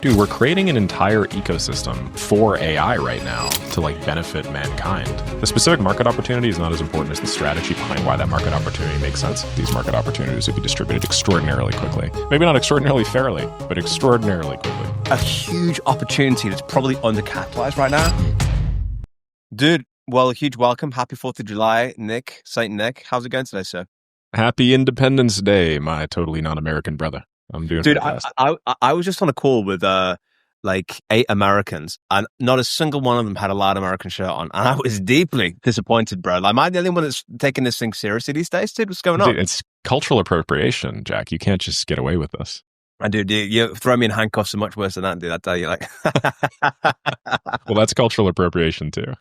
Dude, we're creating an entire ecosystem for AI right now to like benefit mankind. The specific market opportunity is not as important as the strategy behind why that market opportunity makes sense. These market opportunities would be distributed extraordinarily quickly. Maybe not extraordinarily fairly, but extraordinarily quickly. A huge opportunity that's probably undercapitalized right now. Dude, well, a huge welcome. Happy 4th of July, Nick, Saint Nick. How's it going today, sir? Happy Independence Day, my totally non-American brother. I'm doing fantastic. I was just on a call with like 8 Americans, and not a single one of them had a loud American shirt on, and I was deeply disappointed, bro. Like, am I the only one that's taking this thing seriously these days, dude? What's going on? Dude, it's cultural appropriation, Jack. You can't just get away with this. And dude, you throw me in handcuffs are much worse than that, dude. I tell you, like. Well, that's cultural appropriation too.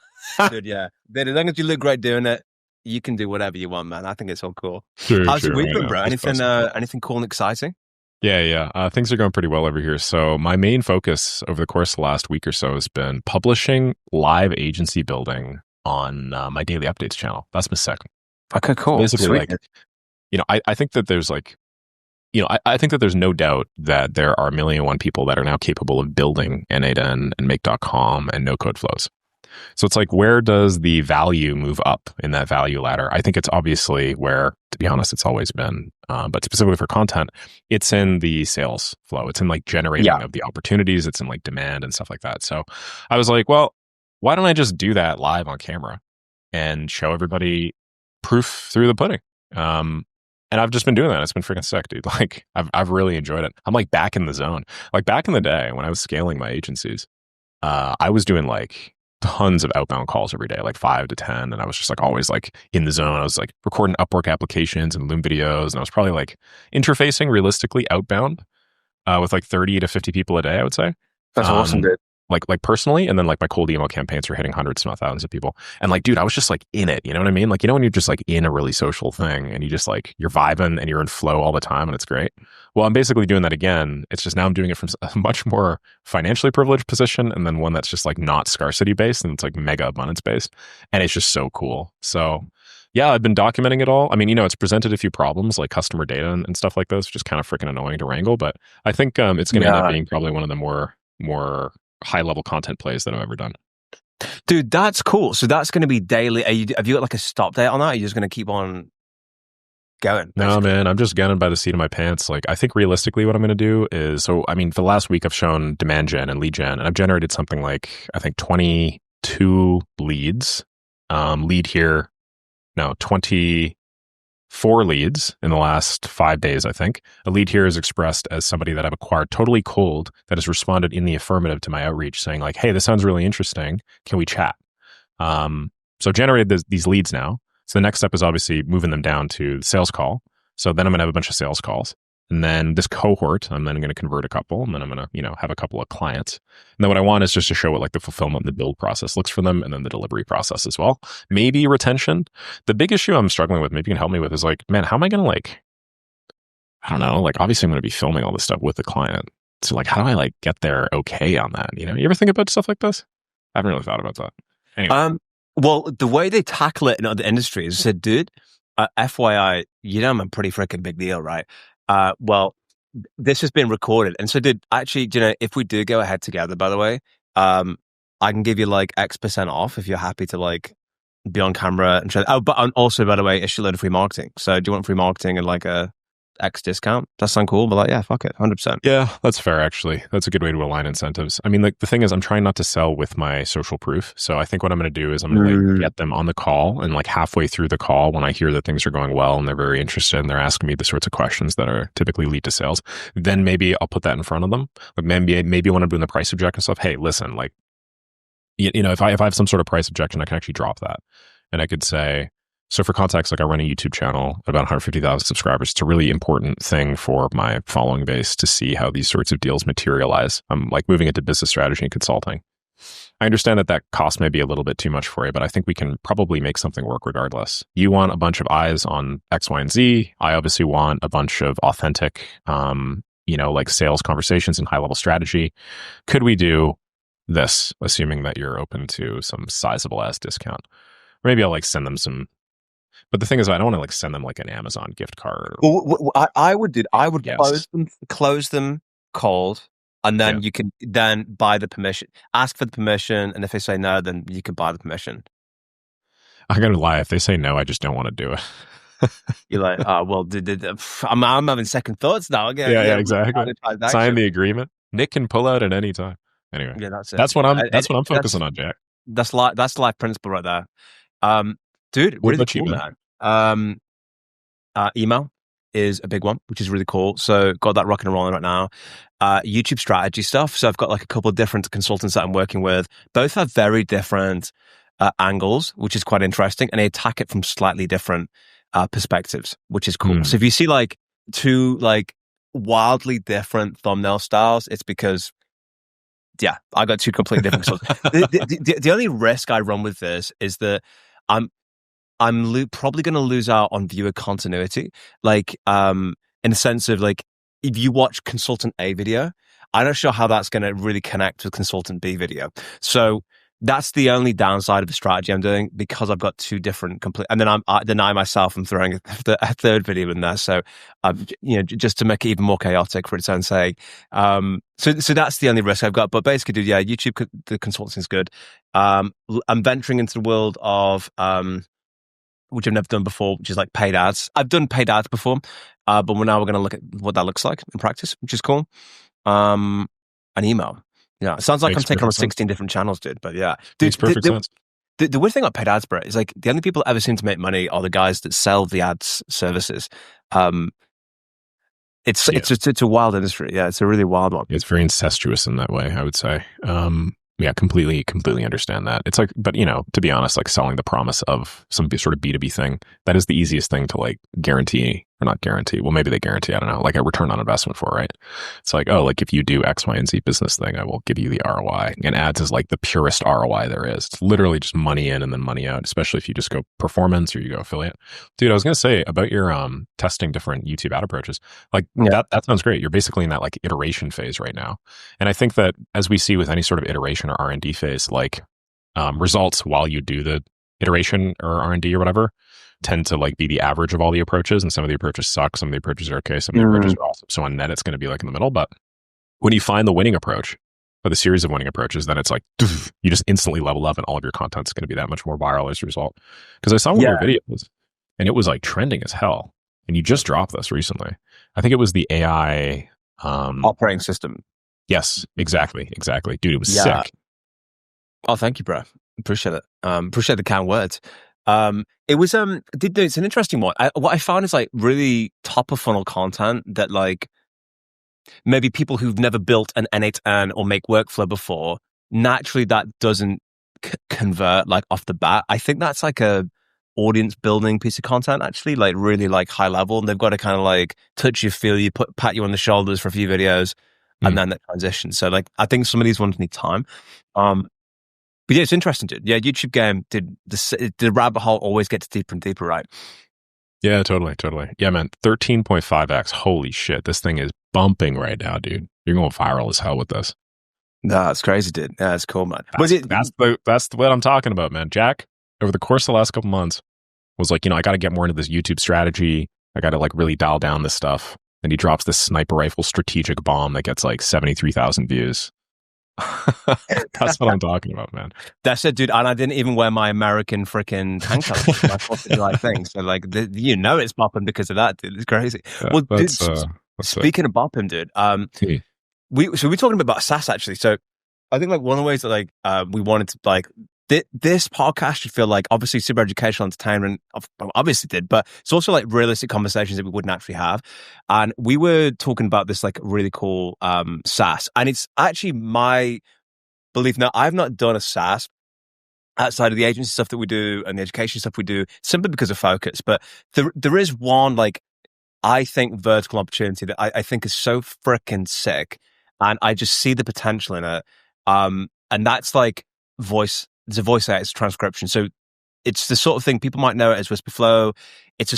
Dude, yeah. Dude, as long as you look great doing it, you can do whatever you want, man. I think it's all cool. Sure, How's sure, your week been, bro? Anything cool and exciting? Yeah. Things are going pretty well over here. So my main focus over the course of the last week or so has been publishing live agency building on my daily updates channel. That's my second. Okay, cool. Basically, Sweet. like, I think that there's like, I think that there's no doubt that there are 1,000,001 people that are now capable of building N8N and Make.com and no-code flows. So it's like, where does the value move up in that value ladder? I think it's obviously where, to be honest, it's always been, but specifically for content, it's in the sales flow. It's in like generating of the opportunities. It's in like demand and stuff like that. So I was like, well, why don't I just do that live on camera and show everybody proof through the pudding? And I've just been doing that. It's been freaking sick, dude. Like, I've really enjoyed it. I'm like back in the zone. Like back in the day when I was scaling my agencies, I was doing like tons of outbound calls every day, like 5 to 10. And I was just like always like in the zone. I was like recording Upwork applications and Loom videos. And I was probably like interfacing realistically outbound with like 30 to 50 people a day, I would say. That's awesome, dude. Like personally, and then like my cold email campaigns were hitting hundreds, if not thousands of people. And like, dude, I was just like in it. You know what I mean? Like, when you're just like in a really social thing and you just like, you're vibing and you're in flow all the time and it's great. Well, I'm basically doing that again. It's just now I'm doing it from a much more financially privileged position, and then one that's just like not scarcity based and it's like mega abundance based. And it's just so cool. So yeah, I've been documenting it all. I mean, it's presented a few problems like customer data and stuff like this, which is kind of freaking annoying to wrangle. But I think it's going to end up being probably one of the more high-level content plays that I've ever done. Dude, that's cool. So that's going to be daily. Have you got like a stop date on that? Or are you just going to keep on going? Basically? No, man, I'm just gunning by the seat of my pants. Like, I think realistically what I'm going to do is, for the last week I've shown demand gen and lead gen, and I've generated something like, I think 22 leads. 24 leads in the last 5 days, I think. A lead here is expressed as somebody that I've acquired totally cold that has responded in the affirmative to my outreach saying like, hey, this sounds really interesting. Can we chat? So generated these leads now. So the next step is obviously moving them down to the sales call. So then I'm going to have a bunch of sales calls. And then this cohort, I'm then going to convert a couple, and then I'm going to, have a couple of clients. And then what I want is just to show what like the fulfillment and the build process looks for them, and then the delivery process as well. Maybe retention. The big issue I'm struggling with, maybe you can help me with, is like, man, how am I going to like, I don't know, like obviously I'm going to be filming all this stuff with the client. So like, how do I like get their okay on that? You ever think about stuff like this? I haven't really thought about that. Anyway. Well, the way they tackle it in other industries, said, dude, FYI, I'm a pretty freaking big deal, right? Well, this has been recorded. And so, dude, actually, if we do go ahead together, by the way, I can give you like X% off if you're happy to like be on camera and show. Oh, but also, by the way, issue a load of free marketing. So do you want free marketing and like a X discount? Does that sound cool? But like, yeah, fuck it, 100%. Yeah, that's fair, actually. That's a good way to align incentives. I mean, like the thing is, I'm trying not to sell with my social proof. So I think what I'm going to do is I'm going to like, get them on the call, and like halfway through the call, when I hear that things are going well and they're very interested and they're asking me the sorts of questions that are typically lead to sales, then maybe I'll put that in front of them. Like maybe when I'm doing the price objection stuff, hey, listen, like, if I have some sort of price objection, I can actually drop that. And I could say, so for context, like I run a YouTube channel at about 150,000 subscribers. It's a really important thing for my following base to see how these sorts of deals materialize. I'm like moving into business strategy and consulting. I understand that cost may be a little bit too much for you, but I think we can probably make something work regardless. You want a bunch of eyes on X, Y, and Z. I obviously want a bunch of authentic, like sales conversations and high level strategy. Could we do this, assuming that you're open to some sizable ass discount? Or maybe I'll like send them some. But the thing is, I don't want to like send them like an Amazon gift card. I would close them cold, And then you can then buy the permission, ask for the permission. And if they say no, then you can buy the permission. I gotta lie. If they say no, I just don't want to do it. You're like, oh, well, I'm having second thoughts now. Yeah, exactly. Sign the agreement. Nick can pull out at any time. Anyway, yeah, that's it. That's what I'm focusing on, Jack. That's life principle right there. Dude, what really about cool, you, man. Email is a big one, which is really cool. So got that rocking and rolling right now. YouTube strategy stuff. So I've got like a couple of different consultants that I'm working with. Both have very different angles, which is quite interesting, and they attack it from slightly different perspectives, which is cool. So if you see like two like wildly different thumbnail styles, it's because I got two completely different consultants. The only risk I run with this is that I'm probably going to lose out on viewer continuity, like in the sense of like if you watch consultant A video, I'm not sure how that's going to really connect with consultant B video. So that's the only downside of the strategy I'm doing, because I've got two different complete, and then I deny myself from throwing a third video in there. So, just to make it even more chaotic for its own sake. So that's the only risk I've got. But basically, dude, YouTube, the consulting is good. I'm venturing into the world of, which I've never done before, which is like paid ads. I've done paid ads before, but now we're going to look at what that looks like in practice, which is cool. An email. Yeah, it sounds like I'm taking on 16 different channels, dude. But yeah, dude, makes perfect sense. The weird thing about paid ads, bro, is like the only people that ever seem to make money are the guys that sell the ads services. It's a wild industry. Yeah, it's a really wild one. It's very incestuous in that way, I would say. Completely understand that. It's like, but to be honest, like selling the promise of some sort of B2B thing, that is the easiest thing to like guarantee, or not guarantee. Well, maybe they guarantee, I don't know, like a return on investment for, right? It's like, oh, like if you do X, Y, and Z business thing, I will give you the ROI. And ads is like the purest ROI there is. It's literally just money in and then money out, especially if you just go performance or you go affiliate. Dude, I was going to say about your testing different YouTube ad approaches, like that sounds great. You're basically in that like iteration phase right now. And I think that as we see with any sort of iteration or R&D phase, like results while you do the iteration or R&D or whatever tend to like be the average of all the approaches, and some of the approaches suck, some of the approaches are okay, some of the approaches are awesome. So on net, it's going to be like in the middle. But when you find the winning approach, or the series of winning approaches, then it's like you just instantly level up, and all of your content's going to be that much more viral as a result. Because I saw one of your videos, and it was like trending as hell. And you just dropped this recently. I think it was the AI operating system. Yes, exactly. Dude, it was sick. Oh, thank you, bro. Appreciate it. Appreciate the kind words. It was it's an interesting one. What I found is like really top of funnel content that like maybe people who've never built an N8N or make workflow before, naturally that doesn't convert like off the bat. I think that's like a audience building piece of content, actually, like really like high level, and they've got to kind of like touch you, feel you, pat you on the shoulders for a few videos, and then that transition. So like I think some of these ones need time. But yeah, it's interesting, dude. Yeah, YouTube game did the rabbit hole always gets deeper and deeper, right? Yeah, totally. Yeah, man, 13.5x. Holy shit, this thing is bumping right now, dude. You're going viral as hell with this. No, that's crazy, dude. Yeah, it's cool, man. That's what I'm talking about, man. Jack, over the course of the last couple months, was like, I got to get more into this YouTube strategy. I got to like really dial down this stuff. And he drops this sniper rifle strategic bomb that gets like 73,000 views. That's what I'm talking about, man. That's it, dude. And I didn't even wear my American freaking tank top. My 4th of July thing. So like, it's bopping because of that, dude. It's crazy. Well, dude, speaking of bopping, dude, we're talking about SaaS actually. So I think like one of the ways that like we wanted to like this podcast should feel like obviously super educational entertainment, obviously did, but it's also like realistic conversations that we wouldn't actually have. And we were talking about this like really cool SaaS, and it's actually my belief. Now, I've not done a SaaS outside of the agency stuff that we do and the education stuff we do simply because of focus. But there is one like I think vertical opportunity that I think is so freaking sick, and I just see the potential in it. And that's like voice. It's a voice AI, it's transcription. So it's the sort of thing people might know it as Whisperflow. It's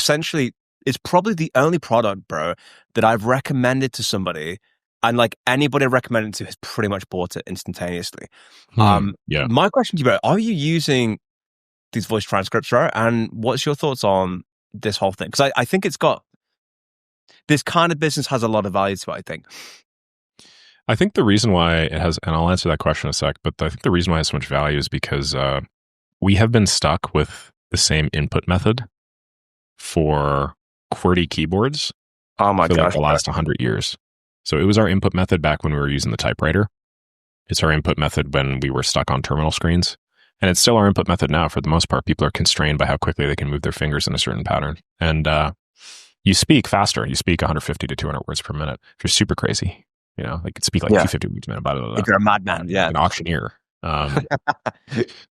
probably the only product, bro, that I've recommended to somebody, and like anybody I recommended to has pretty much bought it instantaneously. My question to you, bro, are you using these voice transcripts, right? And what's your thoughts on this whole thing? Because I think it's got this kind of business has a lot of value to it, I think. I think the reason why it has, and I'll answer that question in a sec, but I think the reason why it has so much value is because we have been stuck with the same input method for QWERTY keyboards Oh my for like gosh. the last 100 years. So it was our input method back when we were using the typewriter. It's our input method when we were stuck on terminal screens. And it's still our input method now. For the most part, people are constrained by how quickly they can move their fingers in a certain pattern. And you speak faster. You speak 150 to 200 words per minute. If you're super crazy, you know, like you speak like 250 words per minute, blah, blah, blah. If you're a madman, yeah. Like an auctioneer.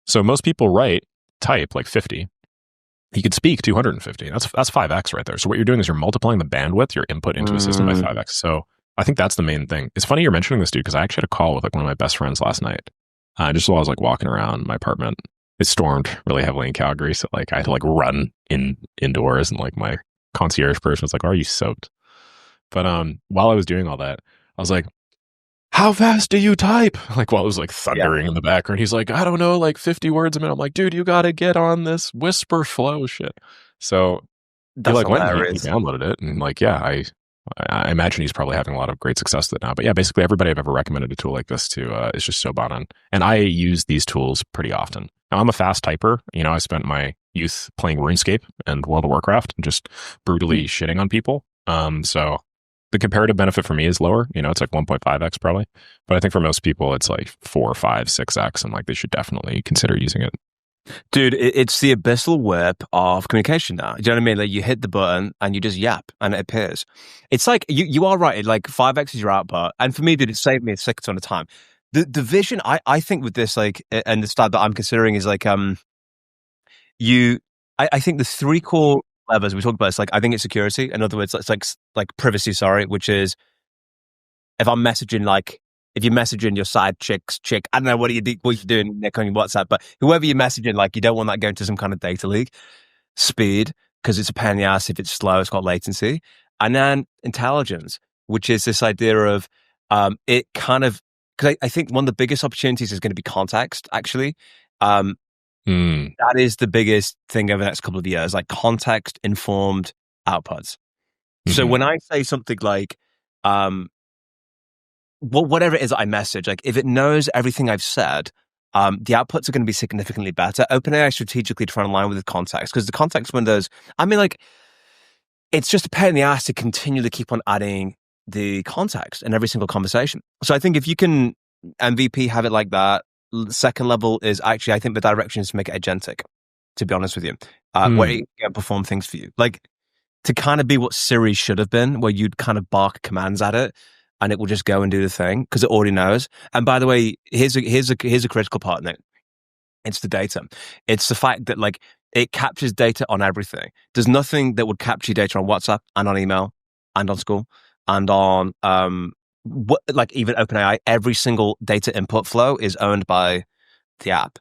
So most people type like 50. He could speak 250. That's 5x right there. So what you're doing is you're multiplying the bandwidth, your input into a system by 5x. So I think that's the main thing. It's funny you're mentioning this, dude, because I actually had a call with like one of my best friends last night. Just while I was like walking around my apartment. It stormed really heavily in Calgary, so like I had to like run indoors, and like my concierge person was like, "Are you soaked?" But while I was doing all that, I was like, "How fast do you type?" Like while it was like thundering in the background, he's like, "I don't know, like 50 words a minute." I'm like, "Dude, you got to get on this whisper flow shit." So That's like hilarious. he downloaded it, and like I imagine he's probably having a lot of great success with it now. But yeah, basically everybody I've ever recommended a tool like this to is just so bought on. And I use these tools pretty often. Now, I'm a fast typer. You know, I spent my youth playing RuneScape and World of Warcraft and just brutally shitting on people. So the comparative benefit for me is lower. You know, it's like 1.5x probably. But I think for most people, it's like 4, 5, 6x. And like they should definitely consider using it. Dude, it's the abyssal web of communication now. Do you know what I mean? Like you hit the button and you just yap and it appears. It's like, you are right. Like 5x is your output. And for me, dude, it saved me a 6 ton of time. The vision, I think with this, like, and the style that I'm considering is like, I think the 3 core levers we talked about, it's like, I think it's security. In other words, it's like privacy, which is if I'm messaging, like, if you're messaging your side chick, I don't know what you're doing, Nick, on your WhatsApp, but whoever you're messaging, like, you don't want that going to some kind of data leak. Speed, because it's a pain in the ass. If it's slow, it's got latency. And then intelligence, which is this idea of it kind of, because I think one of the biggest opportunities is going to be context, actually. That is the biggest thing over the next couple of years, like context-informed outputs. So when I say something like, whatever it is I message, like if it knows everything I've said, the outputs are going to be significantly better. OpenAI strategically trying to align with the context, because the context windows, I mean, like, it's just a pain in the ass to continually keep on adding the context in every single conversation. So I think if you can MVP have it like that, second level is actually, I think the direction is to make it agentic, to be honest with you, where it can perform things for you. Like to kind of be what Siri should have been, where you'd kind of bark commands at it and it will just go and do the thing because it already knows. And by the way, here's a critical part in it. It's the data. It's the fact that like it captures data on everything. There's nothing that would capture data on WhatsApp and on email and on school and on like even OpenAI. Every single data input flow is owned by the app,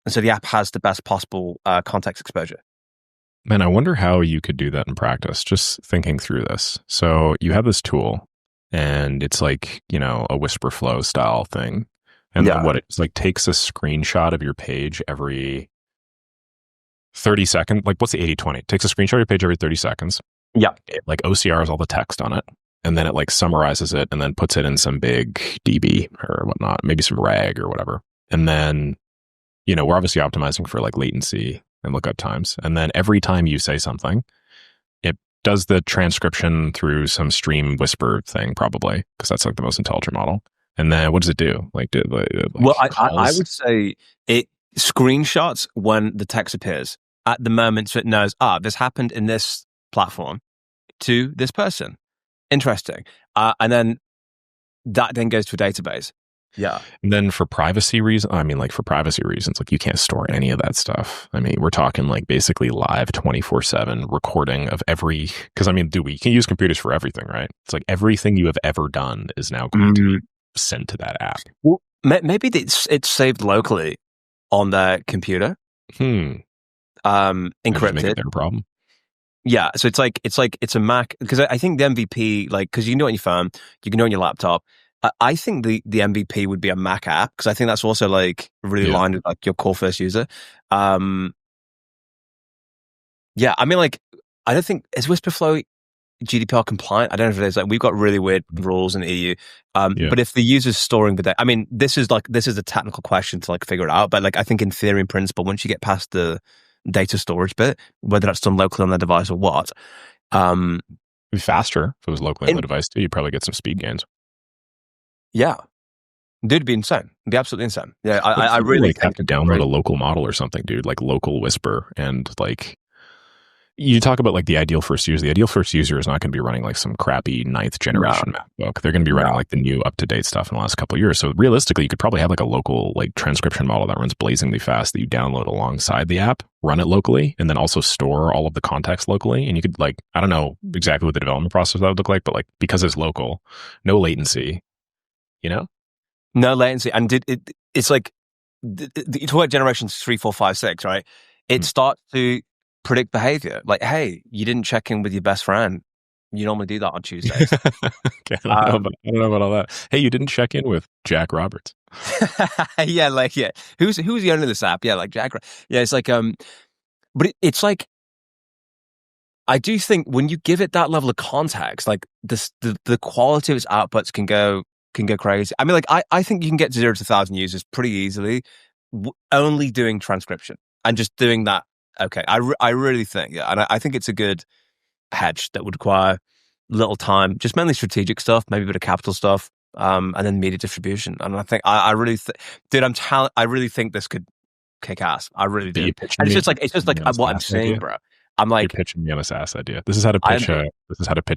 and so the app has the best possible context exposure. Man, I wonder how you could do that in practice. Just thinking through this. So you have this tool, and it's like, you know, a whisper flow style thing. And then what it's like takes a screenshot of your page every 30 seconds. Like what's the 80-20? It takes a screenshot of your page every 30 seconds. Yeah. It like OCRs all the text on it. And then it like summarizes it and then puts it in some big DB or whatnot, maybe some RAG or whatever. And then, you know, we're obviously optimizing for like latency and lookup times. And then every time you say something, it does the transcription through some stream whisper thing, probably, because that's like the most intelligent model. And then what does it do? Well, I would say it screenshots when the text appears at the moment, so it knows, this happened in this platform to this person. Interesting. And then that then goes to a database. Yeah. And then for privacy reasons, like you can't store any of that stuff. I mean, we're talking like basically live 24/7 recording of every, because I mean, dude, we can use computers for everything, right? It's like everything you have ever done is now going to be sent to that app. Well, maybe it's saved locally on their computer. Encrypted. Make it their problem. Yeah, so it's a Mac, because I think the MVP, like, because you can do it on your phone, you can do it on your laptop. I think the MVP would be a Mac app, because I think that's also like really aligned with like your core first user. Yeah, I mean, like, I don't think is Whisperflow GDPR compliant? I don't know if it is. Like, we've got really weird rules in the EU. But if the user's storing the data, I mean, this is a technical question to like figure it out. But like, I think in theory and principle, once you get past the data storage bit, whether that's done locally on their device or what, it'd be faster if it was locally on the device too. You'd probably get some speed gains. Yeah. Dude, it'd be insane. It'd be absolutely insane. Yeah, I really like have to download a local model or something, dude, like local whisper. And like, you talk about like the ideal first user. The ideal first user is not going to be running like some crappy 9th generation MacBook. They're going to be running like the new up-to-date stuff in the last couple of years. So realistically, you could probably have like a local like transcription model that runs blazingly fast that you download alongside the app, run it locally, and then also store all of the context locally. And you could like, I don't know exactly what the development process that would look like, but like because it's local, no latency, you know? No latency. And it's like, you talk about generations 3, 4, 5, 6, right? It starts to predict behavior. Like, hey, you didn't check in with your best friend. You normally do that on Tuesdays. Okay, I don't know about all that. Hey, you didn't check in with Jack Roberts. Yeah. Who's the owner of this app? Yeah, like Jack. Yeah, it's like, but it's like, I do think when you give it that level of context, like the quality of its outputs can go crazy. I mean, like I think you can get 0 to 1,000 users pretty easily, only doing transcription and just doing that. Okay, I really think, and I think it's a good hedge that would require little time, just mainly strategic stuff, maybe a bit of capital stuff, and then media distribution. And I think I really, dude, I really think this could kick ass. I really do. And it's just like what I'm saying, bro. I'm like, you're pitching me on a SaaS idea. This is how to pitch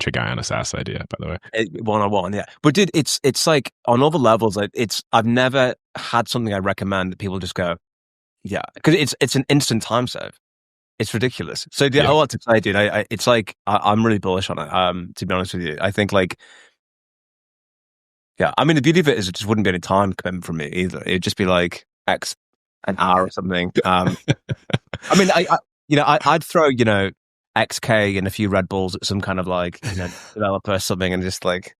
a guy on a SaaS idea, by the way. One-on-one, yeah. But dude, it's like on all the levels, like I've never had something I recommend that people just go, yeah, because it's an instant time save. It's ridiculous. So I want to say, dude, it's like I'm really bullish on it. To be honest with you, I think like, yeah. I mean, the beauty of it is it just wouldn't be any time commitment from me either. It'd just be like an hour or something. I mean, I'd throw XK and a few Red Bulls at some kind of like developer or something, and just like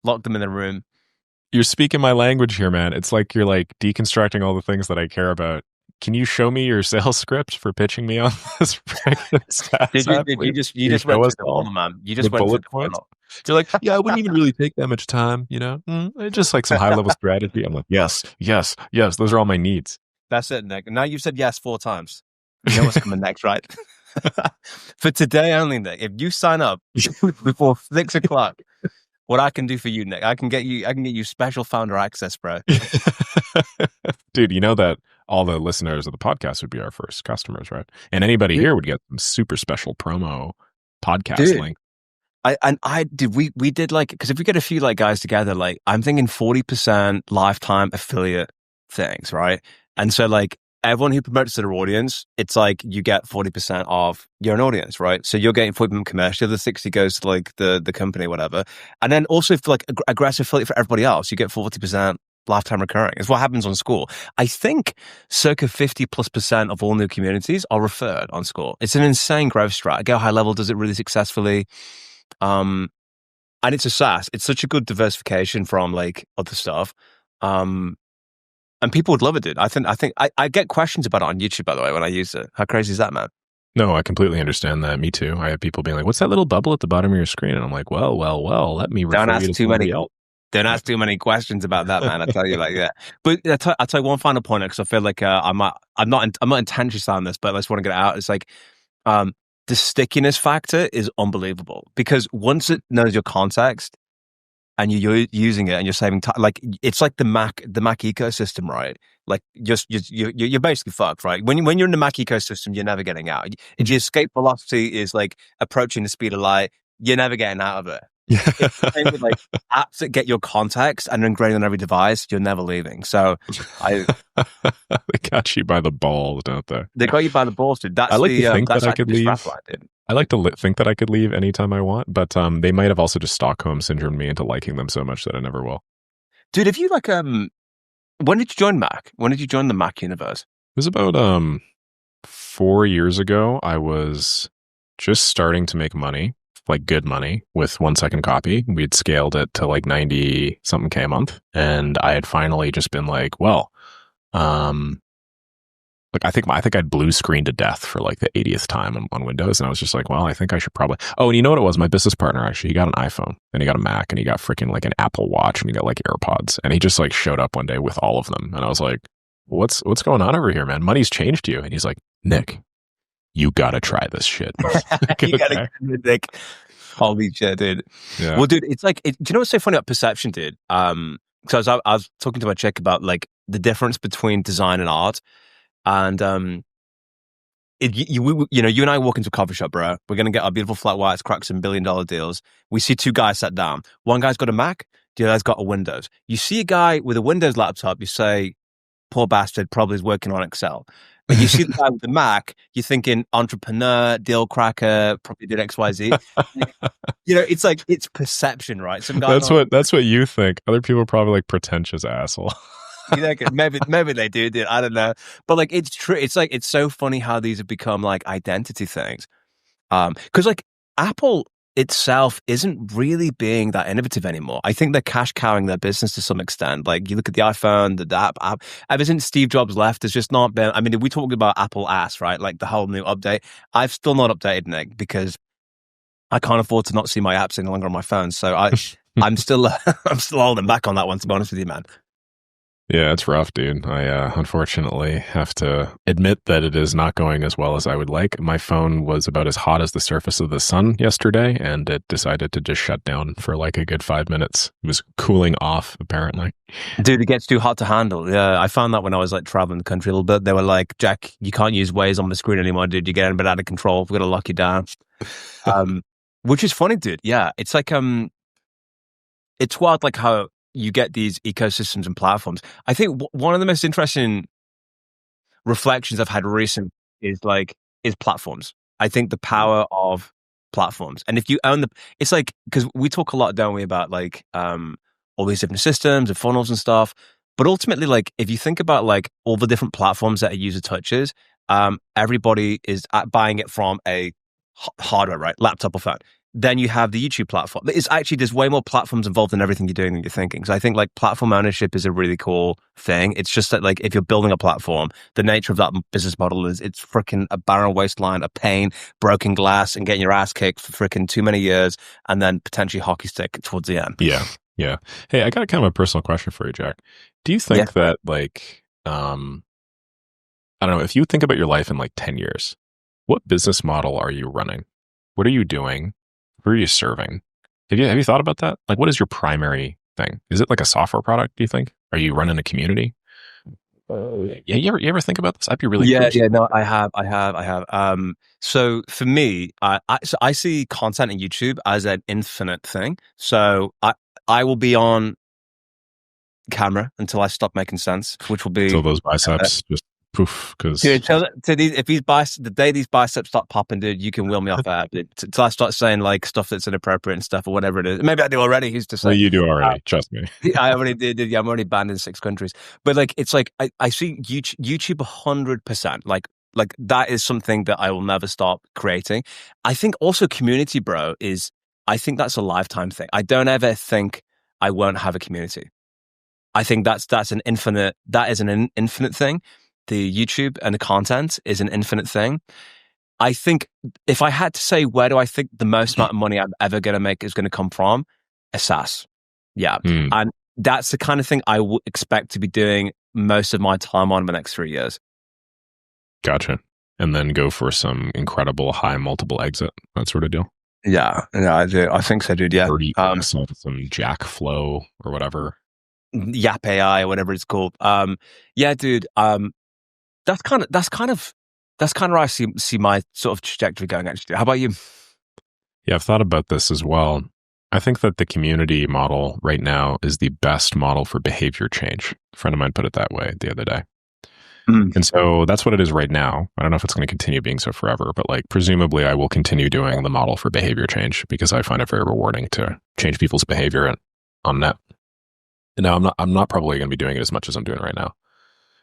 lock them in the room. You're speaking my language here, man. It's like you're like deconstructing all the things that I care about. Can you show me your sales script for pitching me on this? You just went to the funnel, man. You just went to the funnel. You're like, yeah, I wouldn't even really take that much time, just like some high level strategy. I'm like, yes. Those are all my needs. That's it, Nick. Now you've said yes 4 times. You know what's coming next, right? For today only, Nick. If you sign up before 6 o'clock, what I can do for you, Nick, I can get you special founder access, bro. Dude, you know that all the listeners of the podcast would be our first customers, right? And anybody here would get some super special promo podcast link. We did like, because if we get a few like guys together, like I'm thinking 40% lifetime affiliate things, right? And so like everyone who promotes to their audience, it's like you get 40% of your own audience, right? So you're getting 40% commercial, the 60 goes to like the company, whatever. And then also for like aggressive affiliate for everybody else, you get 40% lifetime recurring. It's what happens on Score. I think circa 50+% of all new communities are referred on Score. It's an insane growth strat. Go high level does it really successfully. And it's a SaaS. It's such a good diversification from like other stuff. And people would love it, dude. I think I get questions about it on YouTube, by the way, when I use it. How crazy is that, man? No, I completely understand that. Me too. I have people being like, what's that little bubble at the bottom of your screen? And I'm like, well, let me refer you to somebody else. Don't ask too many questions about that, man. I tell you like that. But I'll tell you one final point, because I feel like I'm not intentionally saying this, but I just want to get it out. It's like the stickiness factor is unbelievable, because once it knows your context and you're using it and you're saving time, like it's like the Mac ecosystem, right? Like you're basically fucked, right? When you're in the Mac ecosystem, you're never getting out. If your escape velocity is like approaching the speed of light, you're never getting out of it. It's the same with like apps that get your context and are ingrained on every device, you're never leaving. So they got you by the balls, don't they? They got you by the balls, dude. That's I like to think that I could leave. I like to think that I could leave anytime I want, but they might have also just Stockholm syndrome me into liking them so much that I never will. Dude, if you like, when did you join Mac? When did you join the Mac universe? It was about 4 years ago. I was just starting to make money. Like good money with 1 second copy. We'd scaled it to like 90 something K a month. And I had finally just been like, well, Like I think I'd blue screened to death for like the 80th time on Windows, and I was just like, well, I think I should probably. Oh, and you know what it was? My business partner actually, he got an iPhone, and he got a Mac, and he got freaking like an Apple Watch, and he got like AirPods, and he just like showed up one day with all of them, and I was like, what's going on over here, man? Money's changed you, and he's like, Nick, you gotta try this shit. You gotta get Nick. Holy shit, dude. Yeah. Well, dude, it's like, do you know what's so funny about perception, dude? Because I was talking to my chick about like the difference between design and art. And you and I walk into a coffee shop, bro. We're gonna get our beautiful flat whites, crack some $1 billion deals. We see two guys sat down. One guy's got a Mac, the other's got a Windows. You see a guy with a Windows laptop, you say, poor bastard, probably is working on Excel. But you see the guy with the Mac, you're thinking entrepreneur, deal cracker, probably did XYZ. It's like, it's perception, right? Some guy that's what you think. Other people are probably like pretentious asshole. Maybe they do, dude. I don't know. But like, it's true. It's like, it's so funny how these have become like identity things. Because like Apple itself isn't really being that innovative anymore. I think they're cash cowing their business to some extent. Like you look at the iPhone, the app, ever since Steve Jobs left, there's just not been, I mean, we talked about Apple ass, right? Like the whole new update. I've still not updated, Nick, because I can't afford to not see my apps any longer on my phone. So I'm still holding back on that one, to be honest with you, man. Yeah, it's rough, dude. I unfortunately have to admit that it is not going as well as I would like. My phone was about as hot as the surface of the sun yesterday, and it decided to just shut down for like a good 5 minutes. It was cooling off, apparently. Dude, it gets too hot to handle. Yeah, I found that when I was like traveling the country a little bit. They were like, Jack, you can't use Waze on the screen anymore, dude. You're getting a bit out of control. We're going to lock you down. Which is funny, dude. Yeah, it's like, it's wild like how you get these ecosystems and platforms. I think one of the most interesting reflections I've had recently is platforms. I think the power of platforms. And if you own it's like, because we talk a lot, don't we, about like all these different systems and funnels and stuff. But ultimately, like if you think about like all the different platforms that a user touches, everybody is buying it from a hardware, right? Laptop or phone. Then you have the YouTube platform. It's actually, there's way more platforms involved in everything you're doing than you're thinking. So I think like platform ownership is a really cool thing. It's just that like if you're building a platform, the nature of that business model is it's freaking a barren wasteland, a pain, broken glass, and getting your ass kicked for freaking too many years, and then potentially hockey stick towards the end. Yeah. Yeah. Hey, I got kind of a personal question for you, Jack. Do you think that like, I don't know, if you think about your life in like 10 years, what business model are you running? What are you doing? Who are you serving? Have you thought about that? Like, what is your primary thing? Is it like a software product, do you think? Are you running a community? Yeah, you ever think about this? I'd be really curious. Yeah, no, I have. So for me, I see content on YouTube as an infinite thing. So I will be on camera until I stop making sense, which will be until those biceps just poof. Because the day these biceps start popping, dude, you can wheel me off air. Until I start saying like stuff that's inappropriate and stuff or whatever it is. Maybe I do already. Who's to say? Well, you do already. Trust me. I already did. Yeah, I'm already banned in 6 countries. But like, it's like I see YouTube 100%. Like that is something that I will never stop creating. I think also community, bro, I think that's a lifetime thing. I don't ever think I won't have a community. I think that's an infinite thing. The YouTube and the content is an infinite thing. I think if I had to say where do I think the most amount of money I'm ever going to make is going to come from, a SaaS. Yeah. And that's the kind of thing I would expect to be doing most of my time on in the next 3 years. Gotcha. And then go for some incredible high multiple exit, that sort of deal. Yeah, I do. I think so, dude. Yeah. Some Jack Flow or whatever. Yap AI or whatever it's called. Yeah, dude. That's kind of where I see my sort of trajectory going, actually. How about you? Yeah, I've thought about this as well. I think that the community model right now is the best model for behavior change. A friend of mine put it that way the other day. And so that's what it is right now. I don't know if it's going to continue being so forever, but like presumably I will continue doing the model for behavior change because I find it very rewarding to change people's behavior on net. And now I'm not probably going to be doing it as much as I'm doing right now.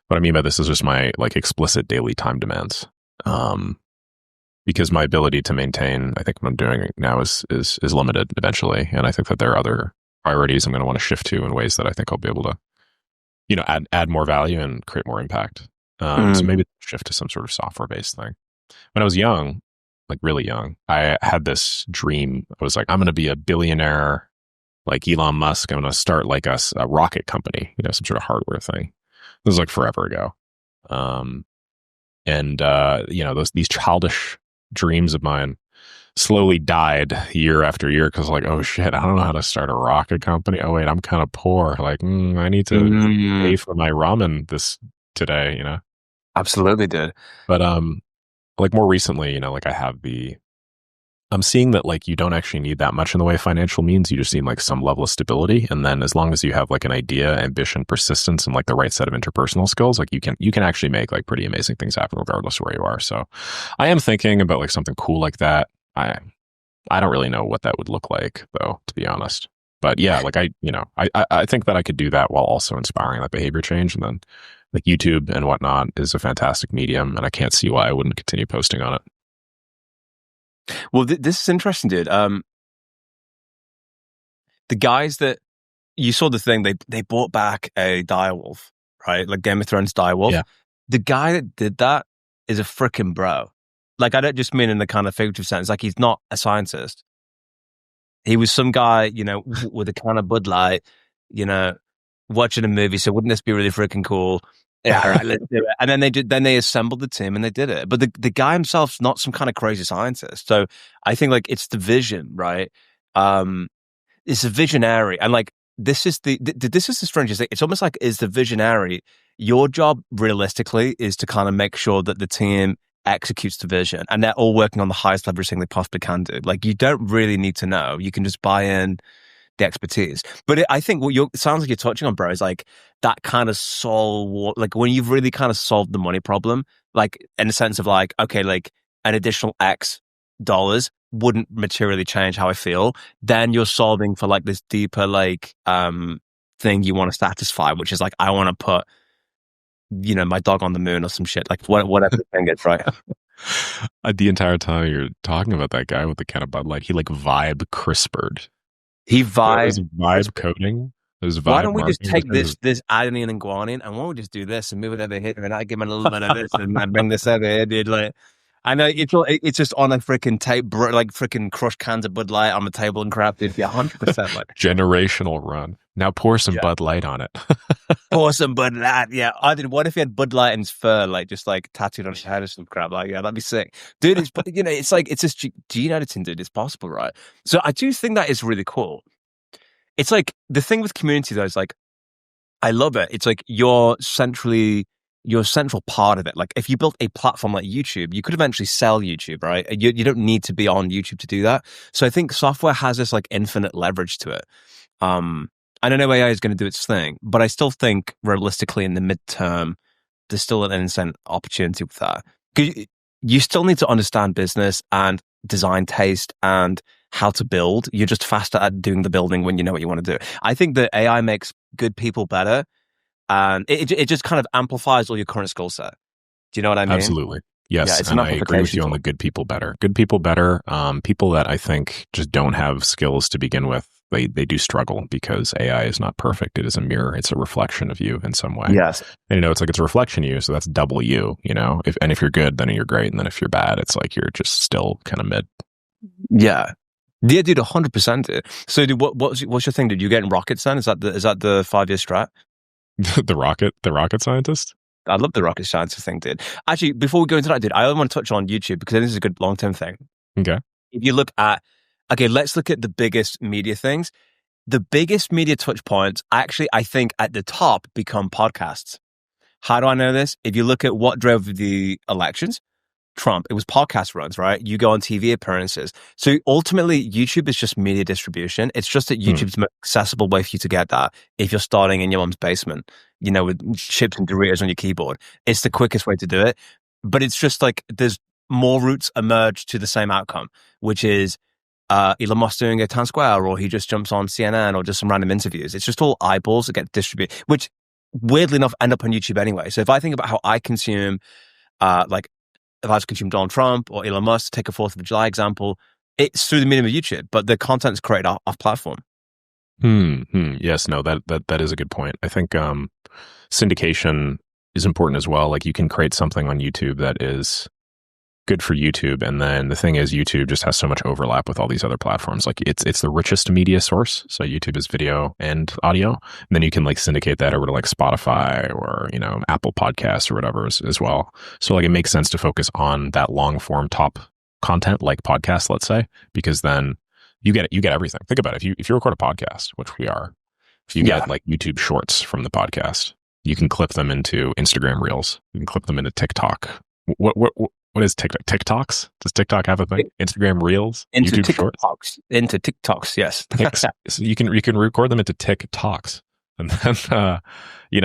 What I mean by this is just my like explicit daily time demands. Because my ability to maintain, I think what I'm doing now is limited eventually. And I think that there are other priorities I'm going to want to shift to in ways that I think I'll be able to, add more value and create more impact. So maybe shift to some sort of software-based thing. When I was young, like really young, I had this dream. I was like, I'm going to be a billionaire like Elon Musk. I'm going to start like a rocket company, some sort of hardware thing. This was like forever ago. These childish dreams of mine slowly died year after year because like, oh shit, I don't know how to start a rocket company. Oh wait, I'm kind of poor. Like, I need to pay for my ramen today, Absolutely, dude. But like more recently, like I'm seeing that like you don't actually need that much in the way of financial means. You just need like some level of stability. And then as long as you have like an idea, ambition, persistence, and like the right set of interpersonal skills, like you can actually make like pretty amazing things happen regardless of where you are. So I am thinking about like something cool like that. I don't really know what that would look like though, to be honest. But yeah, like I think that I could do that while also inspiring that behavior change. And then like YouTube and whatnot is a fantastic medium, and I can't see why I wouldn't continue posting on it. Well, this is interesting, dude. The guys that you saw the thing, they bought back a direwolf, right? Like Game of Thrones direwolf. Yeah. The guy that did that is a freaking bro. Like, I don't just mean in the kind of figurative sense. Like, he's not a scientist. He was some guy, with a can of Bud Light, watching a movie. So wouldn't this be really freaking cool? Yeah, all right, let's do it. And then they assembled the team and they did it. But the guy himself's not some kind of crazy scientist. So I think like it's the vision, right? It's a visionary. And like, this is the strangest thing. It's almost like is the visionary. Your job realistically is to kind of make sure that the team executes the vision and they're all working on the highest leverage thing they possibly can do. Like, you don't really need to know. You can just buy in the expertise. But I think what it sounds like you're touching on, bro, is like that kind of like when you've really kind of solved the money problem, like in the sense of like, okay, like an additional X dollars wouldn't materially change how I feel. Then you're solving for like this deeper like thing you want to satisfy, which is like, I want to put my dog on the moon or some shit, like whatever the thing is, right? The entire time you're talking about that guy with the can of Bud Light, he like vibe CRISPR'd. He vibe coding. Why don't we just take this adenine and guanine and why don't we just do this and move it over here and I give him a little bit of this and I bring this over here, dude? Like, I know it's just on a freaking tape, like freaking crushed cans of Bud Light on the table and crap, dude. Yeah, 100%. Like generational run. Now pour some Bud Light on it. Pour some Bud Light. Yeah, I did. What if he had Bud Light in his fur, like just like tattooed on his head or some crap? Like, yeah, that'd be sick, dude. It's it's like it's just gene editing, dude. It's possible, right? So I do think that is really cool. It's like the thing with community though is like, I love it. It's like you're a central part of it. Like if you built a platform like YouTube, you could eventually sell YouTube, right? You don't need to be on YouTube to do that. So I think software has this like infinite leverage to it. I don't know AI is going to do its thing, but I still think realistically in the midterm, there's still an insane opportunity with that. Because you still need to understand business and design taste and how to build. You're just faster at doing the building when you know what you want to do. I think that AI makes good people better. And it just kind of amplifies all your current skill set. Do you know what I mean? Absolutely. Yes. Yeah, and I agree with you on the good people better. Good people better. People that I think just don't have skills to begin with, they do struggle because AI is not perfect. It is a mirror. It's a reflection of you in some way. Yes. And it's like it's a reflection of you. So that's double you, if you're good, then you're great. And then if you're bad, it's like you're just still kind of mid. Yeah. Yeah, dude, 100%. So dude, what's your thing? Did you get in rockets then? Is that the 5-year strat? The rocket scientist? I love the rocket scientist thing, dude. Actually, before we go into that, dude, I want to touch on YouTube because this is a good long-term thing. Okay. If you look at, let's look at the biggest media things. The biggest media touch points, actually, I think at the top become podcasts. How do I know this? If you look at what drove the elections, Trump, it was podcast runs, right? You go on TV appearances. So ultimately, YouTube is just media distribution. It's just that YouTube's an accessible way for you to get that if you're starting in your mom's basement, with chips and Doritos on your keyboard. It's the quickest way to do it. But it's just like there's more routes emerge to the same outcome, which is Elon Musk doing a town square, or he just jumps on CNN or just some random interviews. It's just all eyeballs that get distributed, which weirdly enough end up on YouTube anyway. So if I think about how I consume, if I was consuming Donald Trump or Elon Musk, take a 4th of July example, it's through the medium of YouTube, but the content's created off platform. Yes, no, that is a good point. I think syndication is important as well. Like you can create something on YouTube that is good for YouTube, and then the thing is YouTube just has so much overlap with all these other platforms. Like it's the richest media source. So YouTube is video and audio, and then you can like syndicate that over to like Spotify or Apple Podcasts or whatever as well. So like it makes sense to focus on that long form top content like podcasts, let's say, because then you get everything. Think about it. If you record a podcast, which we are, if you get like YouTube shorts from the podcast, you can clip them into Instagram Reels. You can clip them into TikTok. What is TikTok? TikToks? Does TikTok have a thing? Instagram Reels? Into YouTube TikToks. Shorts? Into TikToks, yes. So you can record them into TikToks. And then,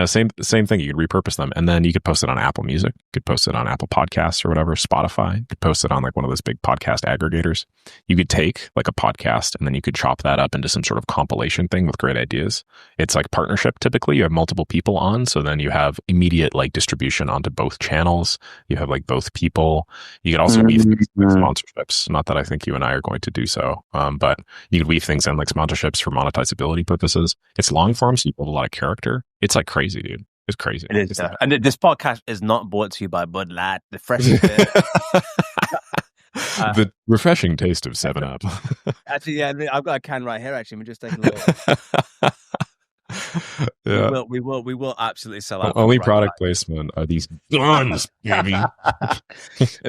same thing. You could repurpose them, and then you could post it on Apple Music. You could post it on Apple Podcasts or whatever, Spotify. You could post it on like one of those big podcast aggregators. You could take like a podcast, and then you could chop that up into some sort of compilation thing with great ideas. It's like partnership. Typically, you have multiple people on, so then you have immediate like distribution onto both channels. You have like both people. You could also weave things like sponsorships. Not that I think you and I are going to do so, but you could weave things in like sponsorships for monetizability purposes. It's long form, so you build a lot of character. It's like crazy, dude. It's crazy. It is. And this podcast is not brought to you by Bud Light, the freshest beer. The refreshing taste of 7-Up. Actually, yeah, I've got a can right here. Actually, we're just taking a look. Yeah. We will absolutely sell out. Only product placement are these guns, baby.